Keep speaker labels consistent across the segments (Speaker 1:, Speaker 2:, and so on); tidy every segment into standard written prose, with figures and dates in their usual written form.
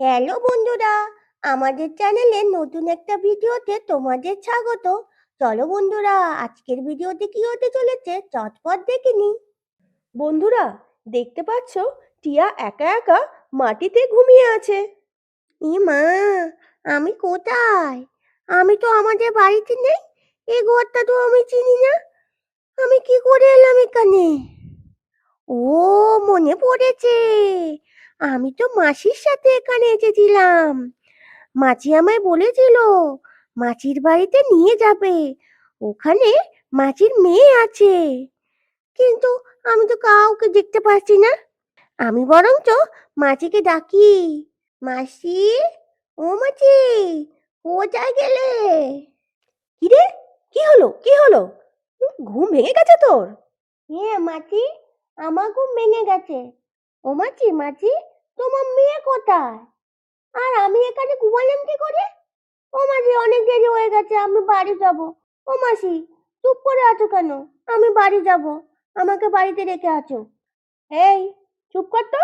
Speaker 1: Hello বন্ধুরা, আমাদের চ্যানেলে নতুন একটা ভিডিওতে তোমাদের স্বাগত। চলো বন্ধুরা, আজকের ভিডিওতে কি হতে চলেছে চটপট দেখে নিই।
Speaker 2: বন্ধুরা, দেখতে পাচ্ছ টিয়া একা একা মাটিতে ঘুমিয়ে আছে।
Speaker 1: ই মা, আমি কোথায়? আমি তো আমাদের বাড়িতে নেই। এই ঘরটা তো আমি চিনি না। আমি কি করে এলাম এখানে? ও, মনে পড়েছে। আমি তো মাসির সাথে এখানে এসেছিলাম। মাছি আমায় বলেছিল মাছির বাড়িতে নিয়ে যাবে। ওখানে মাছির মেয়ে আছে, কিন্তু আমি তো কাউকে দেখতে পাচ্ছি না। আমি বরঞ্চ মাছিকে ডাকি, মাসি, ও মাছি, কোথায় গেলে?
Speaker 2: কি রে, কি হলো? ঘুম ভেঙে গেছে তোর?
Speaker 1: মাছি, আমার ঘুম ভেঙে গেছে। ও মাছি, মাছি, তোমার মেয়ে কোথায়? আর আমি এখানে ঘুমালাম কি করে? ও মাসি, অনেক দেরি হয়ে গেছে, আমি বাড়ি যাব। ও মাসি, চুপ করে আছো কেন? আমি বাড়ি যাব, আমাকে বাড়িতে রেখে আছো।
Speaker 2: এই, চুপ কর তো।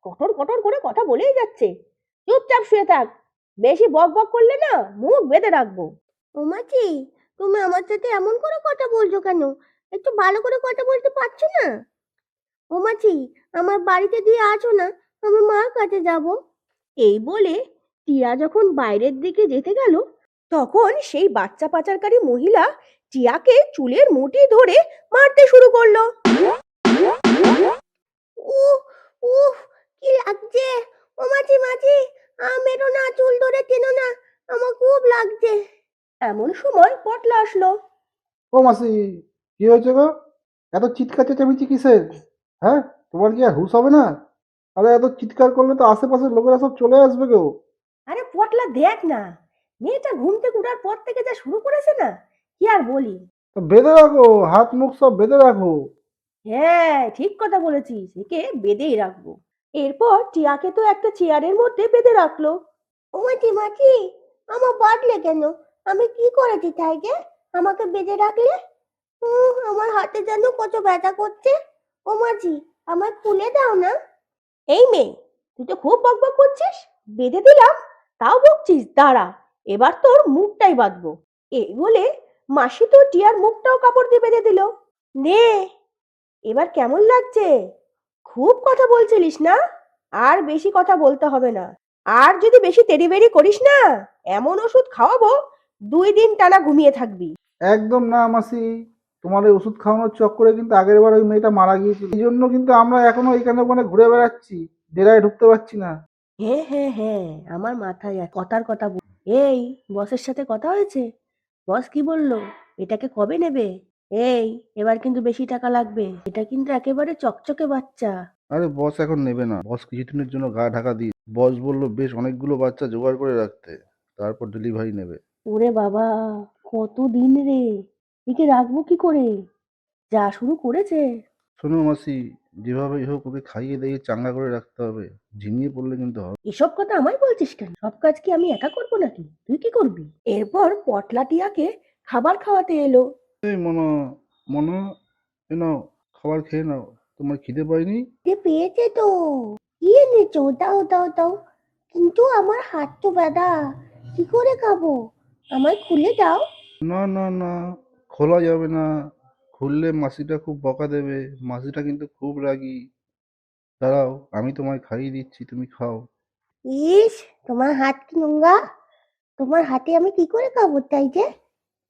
Speaker 2: কটর কটর করে কথা বলেই যাচ্ছে। চুপচাপ শুয়ে থাক। বেশি বক বক করলে না মুখ বেঁধে রাখবো।
Speaker 1: ও মাসি, তুমি আমার সাথে এমন করে কথা বলছো কেন? একটু ভালো করে কথা বলতে পারছো না? ও মাসি, আমার বাড়িতে দিয়ে আছো না, আমি মার কাছে যাব।
Speaker 2: এই বলে টিয়া যখন বাইরের দিকে যেতে গেল, তখন সেই বাচ্চা পাচারকারী মহিলা টিয়াকে চুলের মুঠি ধরে মারতে শুরু করলো।
Speaker 1: উহ, উহ, কি লাগছে! ও মাসি, মাসি, মেরো না, চুল ধরে টেনো না, আমার খুব লাগছে।
Speaker 2: এমন সময় পটলা আসলো।
Speaker 3: ও মাসি, কি হয়েছে গো? এত চিৎকার চেঁচামেচি কিসের? হ্যাঁ, তোমার কি আর হুঁশ হবে না? আরে এত চিৎকার করলে তো আশেপাশের লোকেরা সব চলে আসবে গো।
Speaker 2: আরে পটলা, দেখ না, মেয়েটা ঘুম থেকে উঠার পর থেকে যা শুরু করেছে না, কি আর বলি।
Speaker 3: তো বেঁধে রাখো, হাত মুখ সব বেঁধে রাখো।
Speaker 2: হ্যাঁ, ঠিক কথা বলেছিস, একে বেঁধেই রাখবো। এরপর টিয়াকে তো একটা চেয়ারের মধ্যে বেঁধে রাখলো।
Speaker 1: ও মাসি, মাসি, আমার বাঁধলে কেন? আমি কি করেছি তাইকে আমাকে বেঁধে রাখলে? আমার হাতে যেন কত ব্যথা করছে। ও মাসি, আমার খুলে দাও না।
Speaker 2: এই মেয়ে, তুই তো খুব বকবক করছিস। বেঁধে দিলাম, তাও বকছিস? দাঁড়া, এবার তোর মুখটাই বাঁধবো। এই বলে মাসি তো টিয়ার মুখটাও কাপড় দিয়ে বেঁধে দিল। নে, এবার কেমন লাগছে? খুব কথা বলছিলিস না? আর বেশি কথা বলতে হবে না। আর যদি বেশি তেড়িবেড়ি করিস না, এমন ওষুধ খাওয়াবো 2 দিন টানা ঘুমিয়ে থাকবি।
Speaker 3: একদম না মাসি, তোমার এই ওষুধ খাওয়ানোর চক্করে কিন্তু আগের বার ওই মেয়েটা মারা গিয়েছিল। এই জন্য কিন্তু আমরা এখনো এখানে ওখানে ঘুরে বেড়াচ্ছি, ডেরায় ঢুকতে পারছি না।
Speaker 2: হ্যাঁ হ্যাঁ হ্যাঁ, আমার মাথায় কথার কথা এই, বসের সাথে কথা হয়েছে? বস কি বললো? এটাকে কবে নেবে? এই, এবার কিন্তু বেশি টাকা লাগবে। এটা কিন্তু একেবারে চকচকে বাচ্চা।
Speaker 3: আরে বস এখন নেবে না, বস কিছুদিনের জন্য গা ঢাকা দিয়ে, বস বলল বেশ অনেকগুলো বাচ্চা জোগাড় করে রাখতে, তারপর ডেলিভারি নেবে।
Speaker 2: ওরে বাবা, কতদিন রে! একে রাখবো কি করে? যা শুরু করেছে!
Speaker 3: শোনো মাসি, যেভাবেই হোক ওকে খাইয়ে দিয়ে চাঙ্গা করে রাখতে হবে, ঝিমিয়ে পড়লে কিন্তু হবে।
Speaker 2: এসব কথা আমায় বলছিস কেন? সব কাজ কি আমি একা করবো নাকি? তুই কি করবি? এরপর পটলা টিয়াকে খাবার খাওয়াতে এলো।
Speaker 3: এই মনা, মনা, এ নাও, খাবার খেয়ে নাও, তোমার খিদে পায়নি?
Speaker 1: যে পেয়েছে তো, কি এনেছো? দাও দাও দাও। কিন্তু আমার হাত তো ব্যথা, কি করে খাবো? আমায় খুলে দাও।
Speaker 3: না না না, খোলা যাবে না, খুললে মাসিটা খুব বকা দেবে, মাসিটা কিন্তু খুব রাগী। দাঁড়াও, আমি তোমায় খাইয়ে দিচ্ছি, তুমি খাও।
Speaker 1: ইস, তোমার হাত কি নোংরা! তোমার হাতে আমি কি করে খাবো তাই যে?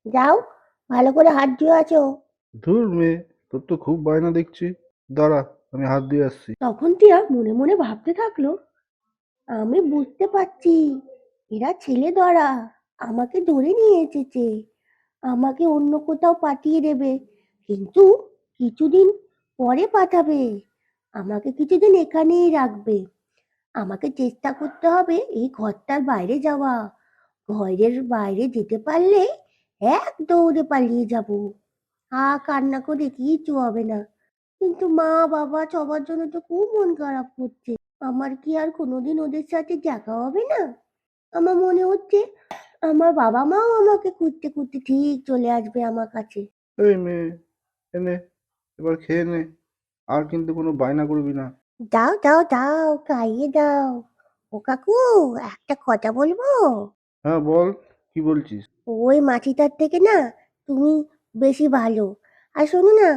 Speaker 1: যাও, ভালো করে হাত ধুয়ে আছো।
Speaker 3: ধুর মেয়ে, তোর তো খুব বায়না দেখছি। দাঁড়া, আমি হাত দিয়ে আসছি।
Speaker 2: তখন টিয়া মনে মনে ভাবতে থাকলো,
Speaker 1: আমি বুঝতে পারছি, এরা ছেলে ধরা আমাকে ধরে নিয়ে এসেছে, আমাকে অন্য কোথাও পাঠিয়ে দেবে, কিন্তু কিছুদিন পরে পাঠাবে। আমাকে কিছুদিন এখানেই রাখবে। আমাকে চেষ্টা করতে হবে এই ঘরটার বাইরে যাওয়া। ঘরের বাইরে যেতে পারলে এক দৌড়ে পালিয়ে যাব। কান্না করে কিচ্ছু হবে না। কিন্তু মা বাবা সবার জন্য তো খুব মন খারাপ করছে। আমার কি আর কোনোদিন ওদের সাথে দেখা হবে না? আমার মনে হচ্ছে আমার বাবা মাও আমাকে খুঁজতে খুঁজতে ঠিক চলে আসবে আমার কাছে।
Speaker 3: এই মেয়ে, এনে, এবার খেয়ে নে, আর কিন্তু কোনো বায়না করবি না।
Speaker 1: দাও দাও দাও, খাইয়ে দাও। ও কাকু, একটা কথা বলবো?
Speaker 3: হ্যাঁ বল, কি বলছিস?
Speaker 1: ওই মাছিটার থেকে না তুমি বেশি ভালো। আর শোনো না,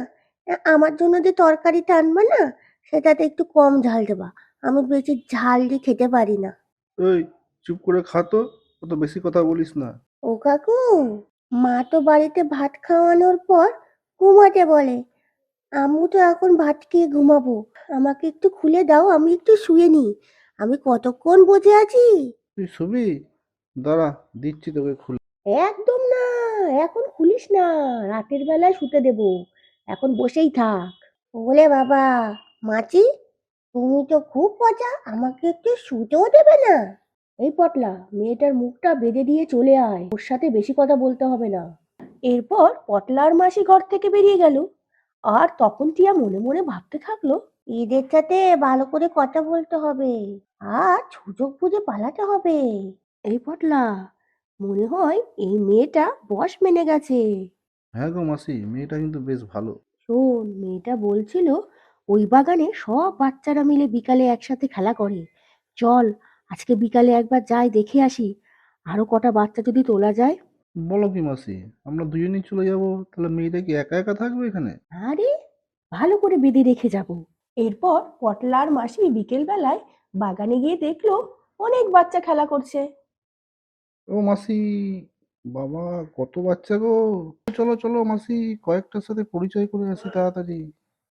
Speaker 1: আমার জন্য যে তরকারিটা আনবা না, সেটাতে একটু কম ঝাল দেবা। আমি বেশি ঝাল দিয়ে খেতে পারি না।
Speaker 3: এই, চুপ করে খা তো, অত বেশি কথা বলিস না।
Speaker 1: ও কাকু, মা তো বাড়িতে ভাত খাওয়ানোর পর ঘুমাতে বলে। আম্মু তো এখন ভাত খেয়ে ঘুমাবো। আমাকে একটু খুলে দাও, আমি একটু শুয়ে নিই। আমি কতক্ষণ বসে আছি।
Speaker 3: তুই শুবি? দাঁড়া, দিচ্ছি তোকে খুলে।
Speaker 2: একদম না, এখন খুলিস না, রাতের বেলায় শুতে দেব, এখন বসেই থাক।
Speaker 1: ওলে বাবা, মাছি, তুমি তো খুব মজা, আমাকে একটু শুতেও দেবে না?
Speaker 2: এই পটলা, মেয়েটার মুখটা বেঁধে দিয়ে চলে আয়, ওর সাথে বেশি কথা বলতে হবে না। এরপর পটলার মাসি ঘর থেকে বেরিয়ে গেল। আর তখন টিয়া মনে মনে ভাবতে থাকলো,
Speaker 1: এদের সাথে ভালো করে কথা বলতে হবে আর সুযোগ বুঝে পালাতে হবে।
Speaker 2: এই পটলা, মনে হয় এই মেয়েটা বশ মেনে গেছে।
Speaker 3: হ্যাঁ গো মাসি, মেয়েটা কিন্তু বেশ ভালো।
Speaker 2: শোন, মেয়েটা বলছিল ওই বাগানে সব বাচ্চারা মিলে বিকালে একসাথে খেলা করে। চল, আজকে বিকালে একবার যাই, দেখে আসি আরো কটা বাচ্চা যদি তোলা যায়।
Speaker 3: বলো কি মাসি, আমরা দুজনেই চলে যাবো? তাহলে মেয়েটা কি একা একা থাকবে এখানে?
Speaker 2: আরে, ভালো করে বেঁধে রেখে যাব। এরপর পটলার মাসি বিকেল বেলায় বাগানে গিয়ে দেখলো অনেক বাচ্চা খেলা করছে।
Speaker 3: ও মাসি, বাবা, কত বাচ্চা গো! চলো চলো মাসি, কয়েকটার সাথে পরিচয় করে আসি তাড়াতাড়ি।